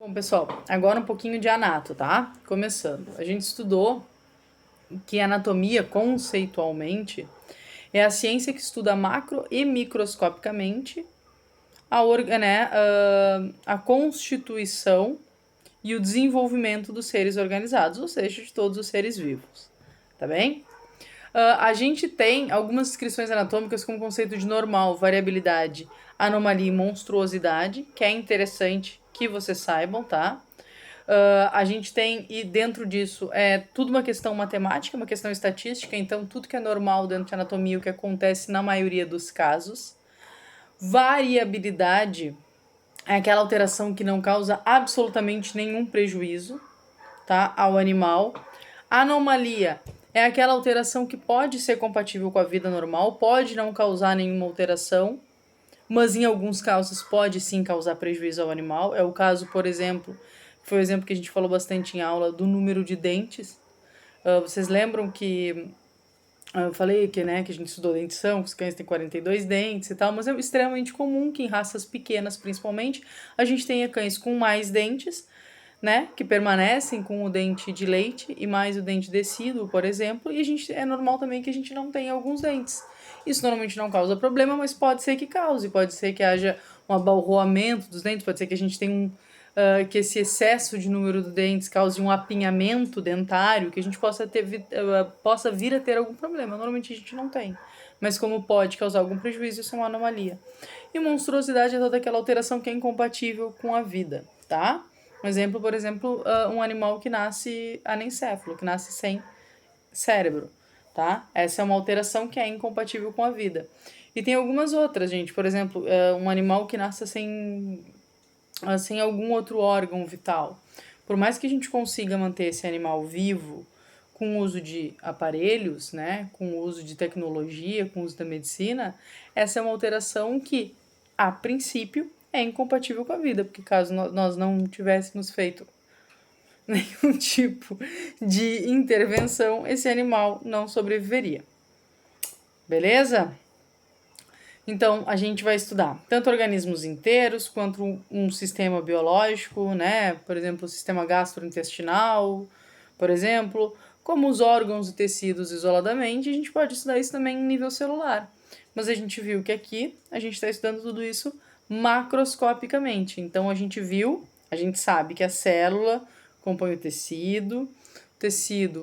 Bom, pessoal, agora um pouquinho de anato, tá? Começando. A gente estudou que a anatomia, conceitualmente, é a ciência que estuda macro e microscopicamente a constituição e o desenvolvimento dos seres organizados, ou seja, de todos os seres vivos, tá bem? A gente tem algumas descrições anatômicas como conceito de normal, variabilidade, anomalia e monstruosidade, que é interessante que vocês saibam, tá? A gente tem, e dentro disso, é tudo uma questão matemática, uma questão estatística, então tudo que é normal dentro de anatomia, o que acontece na maioria dos casos. Variabilidade é aquela alteração que não causa absolutamente nenhum prejuízo, tá, ao animal. Anomalia é aquela alteração que pode ser compatível com a vida normal, pode não causar nenhuma alteração, mas em alguns casos pode sim causar prejuízo ao animal. É o caso, por exemplo, foi o exemplo que a gente falou bastante em aula, do número de dentes. Vocês lembram que eu falei que, né, que a gente estudou dentição, que os cães têm 42 dentes e tal, mas é extremamente comum que em raças pequenas, principalmente, a gente tenha cães com mais dentes, né, que permanecem com o dente de leite e mais o dente decíduo, por exemplo, e é normal também que a gente não tenha alguns dentes. Isso normalmente não causa problema, mas pode ser que cause, pode ser que haja um abalroamento dos dentes, pode ser que a gente tenha que esse excesso de número de dentes cause um apinhamento dentário, que a gente possa vir a ter algum problema. Normalmente a gente não tem, mas como pode causar algum prejuízo, isso é uma anomalia. E monstruosidade é toda aquela alteração que é incompatível com a vida, tá? Um exemplo, por exemplo, um animal que nasce anencéfalo, que nasce sem cérebro, tá? Essa é uma alteração que é incompatível com a vida. E tem algumas outras, gente. Por exemplo, um animal que nasce sem algum outro órgão vital. Por mais que a gente consiga manter esse animal vivo com o uso de aparelhos, né, com o uso de tecnologia, com o uso da medicina, essa é uma alteração que, a princípio, é incompatível com a vida, porque caso nós não tivéssemos feito nenhum tipo de intervenção, esse animal não sobreviveria. Beleza? Então, a gente vai estudar tanto organismos inteiros quanto um sistema biológico, né? Por exemplo, o sistema gastrointestinal, por exemplo, como os órgãos e tecidos isoladamente. A gente pode estudar isso também em nível celular. Mas a gente viu que aqui a gente está estudando tudo isso macroscopicamente. Então, a gente sabe que a célula compõe o tecido,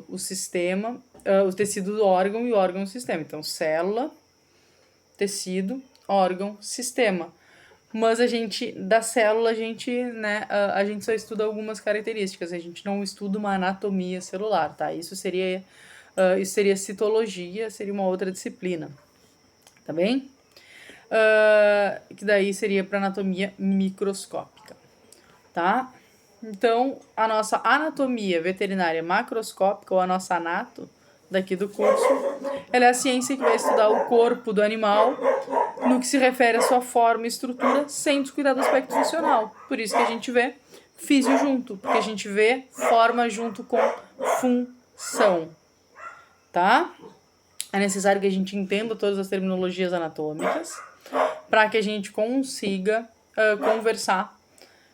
o sistema, o tecido do órgão e o órgão o sistema. Então, célula, tecido, órgão, sistema. Mas da célula, a gente só estuda algumas características, a gente não estuda uma anatomia celular, tá? Isso seria citologia, seria uma outra disciplina, tá bem? Que daí seria para anatomia microscópica, tá? Então, a nossa anatomia veterinária macroscópica, ou a nossa anato, daqui do curso, ela é a ciência que vai estudar o corpo do animal no que se refere à sua forma e estrutura, sem descuidar do aspecto funcional. Por isso que a gente vê físio junto, porque a gente vê forma junto com função, tá? É necessário que a gente entenda todas as terminologias anatômicas para que a gente consiga conversar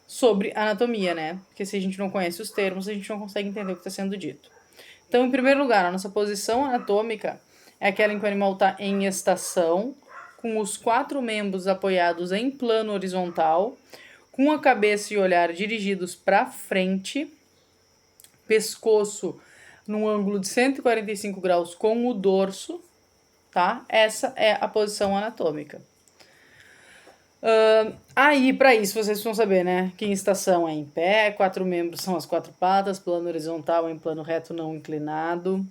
sobre anatomia, né? Porque se a gente não conhece os termos, a gente não consegue entender o que está sendo dito. Então, em primeiro lugar, a nossa posição anatômica é aquela em que o animal está em estação, com os 4 membros apoiados em plano horizontal, com a cabeça e olhar dirigidos para frente, pescoço num ângulo de 145 graus com o dorso, tá? Essa é a posição anatômica. Aí, para isso, vocês precisam saber, né? Que em estação é em pé, 4 membros são as 4 patas, plano horizontal é em plano reto não inclinado,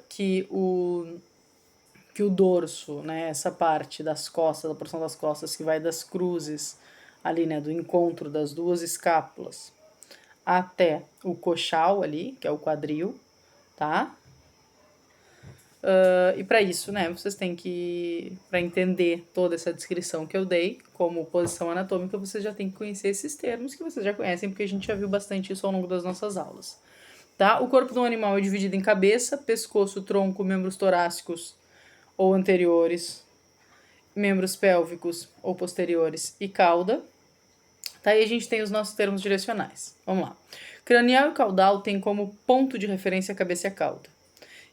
que o dorso, né? Essa parte das costas, a porção das costas que vai das cruzes, ali, né? Do encontro das duas escápulas até o coxal ali, que é o quadril, tá? E para isso, né, vocês têm que, para entender toda essa descrição que eu dei como posição anatômica, vocês já têm que conhecer esses termos que vocês já conhecem, porque a gente já viu bastante isso ao longo das nossas aulas. Tá? O corpo do animal é dividido em cabeça, pescoço, tronco, membros torácicos ou anteriores, membros pélvicos ou posteriores e cauda. Tá, aí a gente tem os nossos termos direcionais. Vamos lá. Cranial e caudal tem como ponto de referência a cabeça e a cauda.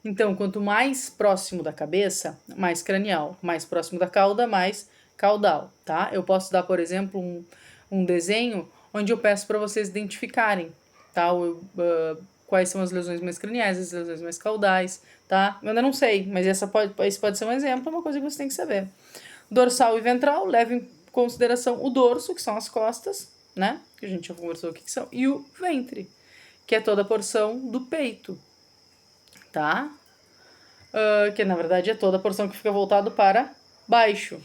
Então, quanto mais próximo da cabeça, mais cranial. Mais próximo da cauda, mais caudal, tá? Eu posso dar, por exemplo, um desenho onde eu peço para vocês identificarem, tá? Quais são as lesões mais craniais, as lesões mais caudais, tá? Eu ainda não sei, mas esse pode ser um exemplo, uma coisa que você tem que saber. Dorsal e ventral, leva em consideração o dorso, que são as costas, né? Que a gente já conversou o que são. E o ventre, que é toda a porção do peito, tá? Que na verdade é toda a porção que fica voltado para baixo.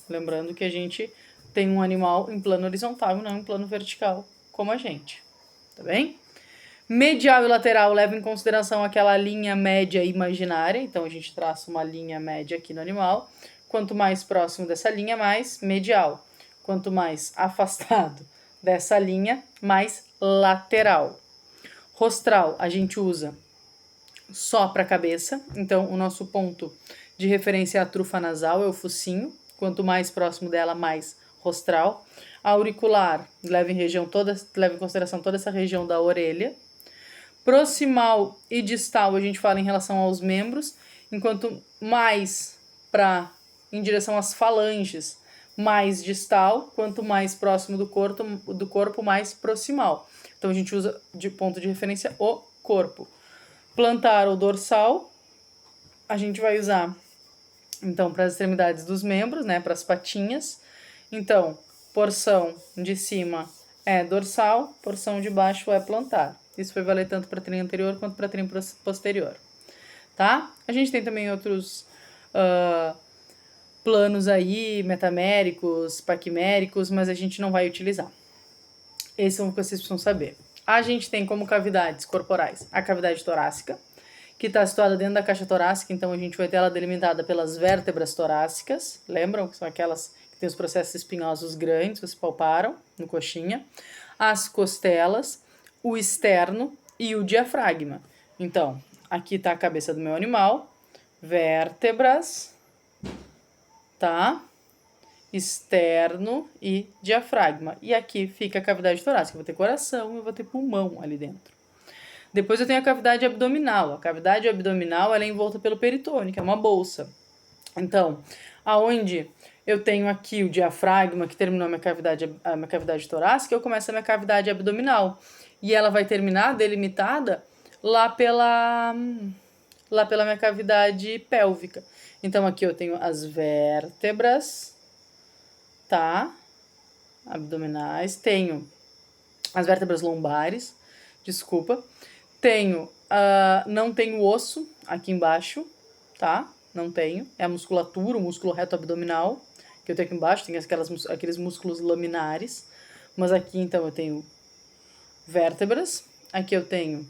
Lembrando que a gente tem um animal em plano horizontal e não em plano vertical, como a gente, tá bem? Medial e lateral leva em consideração aquela linha média imaginária, então a gente traça uma linha média aqui no animal. Quanto mais próximo dessa linha, mais medial. Quanto mais afastado dessa linha, mais lateral. Rostral a gente usa só para a cabeça, então o nosso ponto de referência é a trufa nasal, é o focinho. Quanto mais próximo dela, mais rostral. Auricular leva em consideração toda essa região da orelha. Proximal e distal a gente fala em relação aos membros, enquanto mais em direção às falanges, mais distal, quanto mais próximo do corpo, mais proximal. Então a gente usa de ponto de referência o corpo. Plantar ou dorsal, a gente vai usar então para as extremidades dos membros, né, para as patinhas. Então, porção de cima é dorsal, porção de baixo é plantar. Isso vai valer tanto para trem anterior quanto para trem posterior, tá? A gente tem também outros planos aí, metaméricos, paquiméricos, mas a gente não vai utilizar. Esses são o que vocês precisam saber. A gente tem como cavidades corporais a cavidade torácica, que está situada dentro da caixa torácica, então a gente vai ter ela delimitada pelas vértebras torácicas, lembram? Que são aquelas que têm os processos espinhosos grandes, vocês palparam no coxinha. As costelas, o externo e o diafragma. Então, aqui está a cabeça do meu animal, vértebras, tá? Externo e diafragma. E aqui fica a cavidade torácica. Eu vou ter coração e eu vou ter pulmão ali dentro. Depois eu tenho a cavidade abdominal. A cavidade abdominal ela é envolta pelo peritônio, que é uma bolsa. Então, aonde eu tenho aqui o diafragma, que terminou a minha cavidade torácica, eu começo a minha cavidade abdominal. E ela vai terminar delimitada lá pela minha cavidade pélvica. Então, aqui eu tenho as vértebras, tá? Abdominais. Tenho as vértebras lombares, desculpa. Não tenho osso aqui embaixo, tá? Não tenho. É a musculatura, o músculo reto abdominal, que eu tenho aqui embaixo. Tem aqueles músculos laminares. Mas aqui, então, eu tenho vértebras. Aqui eu tenho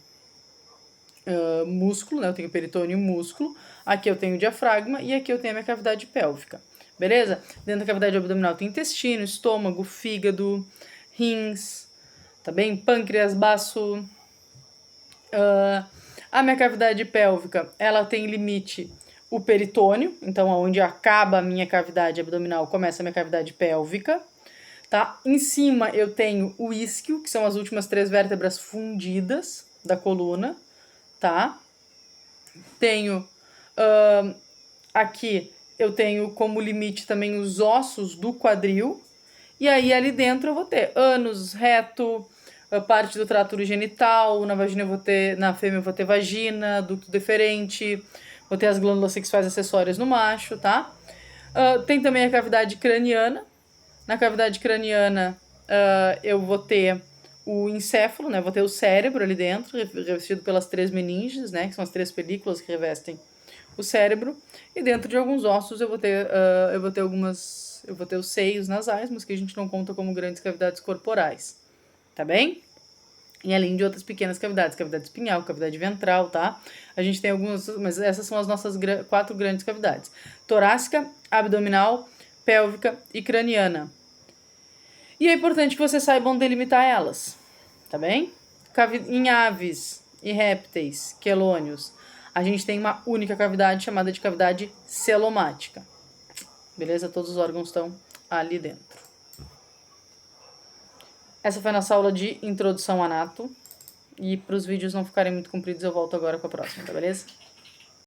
músculo, né? Eu tenho peritônio e músculo. Aqui eu tenho diafragma e aqui eu tenho a minha cavidade pélvica. Beleza? Dentro da cavidade abdominal tem intestino, estômago, fígado, rins, tá bem? Pâncreas, baço. A minha cavidade pélvica, ela tem limite o peritônio, então onde acaba a minha cavidade abdominal, começa a minha cavidade pélvica, tá? Em cima eu tenho o isquio, que são as últimas 3 vértebras fundidas da coluna, tá? Tenho aqui eu tenho como limite também os ossos do quadril, e aí ali dentro eu vou ter ânus, reto, parte do trato urogenital, na fêmea eu vou ter vagina, ducto deferente, vou ter as glândulas sexuais acessórias no macho, tá? Tem também a cavidade craniana. Na cavidade craniana eu vou ter o encéfalo, né? Vou ter o cérebro ali dentro, revestido pelas 3 meninges, né? Que são as 3 películas que revestem o cérebro. E dentro de alguns ossos eu vou ter os seios nasais, mas que a gente não conta como grandes cavidades corporais, tá bem? E além de outras pequenas cavidade espinhal, cavidade ventral, tá? A gente tem algumas, mas essas são as nossas 4 grandes cavidades: torácica, abdominal, pélvica e craniana. E é importante que vocês saibam delimitar elas, tá bem? Em aves e répteis, quelônios, a gente tem uma única cavidade chamada de cavidade celomática. Beleza? Todos os órgãos estão ali dentro. Essa foi a nossa aula de introdução a nato. E para os vídeos não ficarem muito compridos, eu volto agora com a próxima, tá beleza?